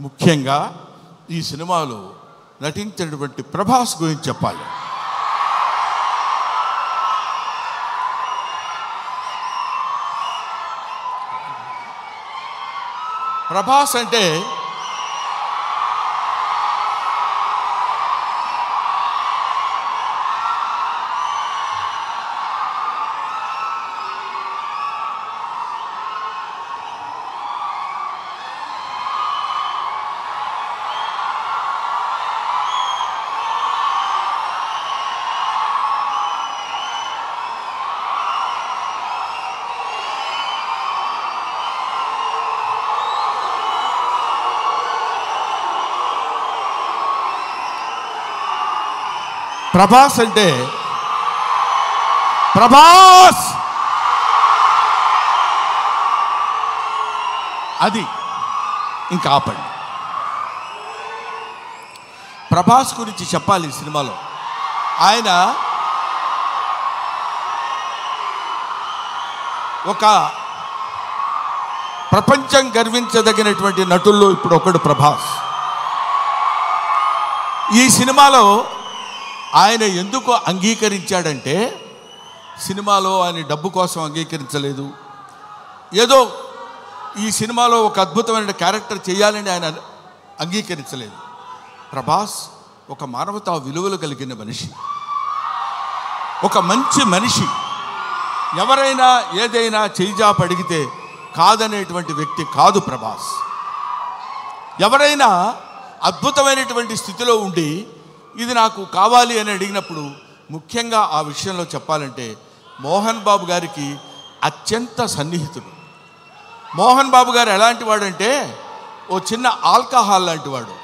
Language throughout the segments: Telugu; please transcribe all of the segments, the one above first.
ముఖ్యంగా ఈ సినిమాలో నటించినటువంటి ప్రభాస్ గురించి చెప్పాలి. ప్రభాస్ అంటే ప్రభాస్ అది ఇంకా ఆపండి. ప్రభాస్ గురించి చెప్పాలి. ఈ సినిమాలో ఆయన ఒక ప్రపంచం గర్వించదగినటువంటి నటుల్లో ఇప్పుడు ఒకడు ప్రభాస్. ఈ సినిమాలో ఆయన ఎందుకు అంగీకరించాడంటే, సినిమాలో ఆయన డబ్బు కోసం అంగీకరించలేదు. ఏదో ఈ సినిమాలో ఒక అద్భుతమైన క్యారెక్టర్ చేయాలని ఆయన అంగీకరించలేదు. ప్రభాస్ ఒక మానవతా విలువలు కలిగిన మనిషి, ఒక మంచి మనిషి. ఎవరైనా ఏదైనా చేయిజాప అడిగితే కాదనేటువంటి వ్యక్తి కాదు ప్రభాస్. ఎవరైనా అద్భుతమైనటువంటి స్థితిలో ఉండి ఇది నాకు కావాలి అని అడిగినప్పుడు, ముఖ్యంగా ఆ విషయంలో చెప్పాలంటే మోహన్ బాబు గారికి అత్యంత సన్నిహితుడు. మోహన్ బాబు గారు ఎలాంటి వాడంటే, ఓ చిన్న ఆల్కహాల్ లాంటి వాడు,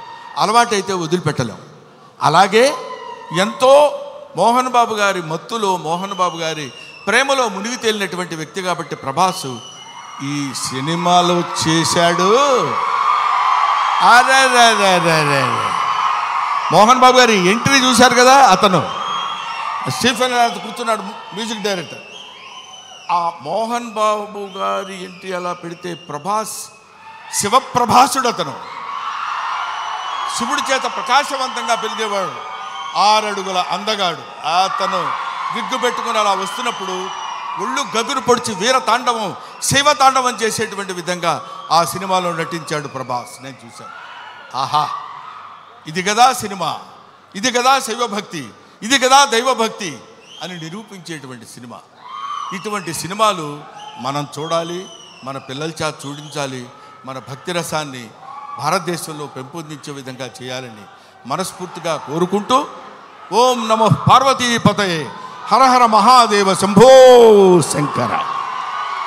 అలవాటైతే వదిలిపెట్టలేం. అలాగే ఎంతో మోహన్ బాబు గారి మత్తులో, మోహన్ బాబు గారి ప్రేమలో మునిగి తేలినటువంటి వ్యక్తి కాబట్టి ప్రభాస్ ఈ సినిమాలో చేశాడు. అరే మోహన్ బాబు గారి ఎంట్రీ చూశారు కదా, అతను స్టీఫెన్ కూర్చున్నాడు, మ్యూజిక్ డైరెక్టర్. ఆ మోహన్ బాబు గారి ఎంట్రీ అలా పెడితే ప్రభాస్ శివప్రభాసుడు. అతను శివుడి చేత ప్రకాశవంతంగా పెరిగేవాడు, 6 అడుగుల అందగాడు. అతను విగ్గు పెట్టుకుని అలా వస్తున్నప్పుడు ఒళ్ళు గగురు పొడిచి వీర తాండవం, శైవ తాండవం చేసేటువంటి విధంగా ఆ సినిమాలో నటించాడు ప్రభాస్. నేను చూశాను. ఆహా, ఇది కదా సినిమా, ఇది కదా శైవభక్తి, ఇది కదా దైవభక్తి అని నిరూపించేటువంటి సినిమా. ఇటువంటి సినిమాలు మనం చూడాలి, మన పిల్లల చేత చూడించాలి. మన భక్తి రసాన్ని భారతదేశంలో పెంపొందించే విధంగా చేయాలని మనస్ఫూర్తిగా కోరుకుంటూ, ఓం నమః పార్వతీపతయే, హర హర మహాదేవ, శంభో శంకర.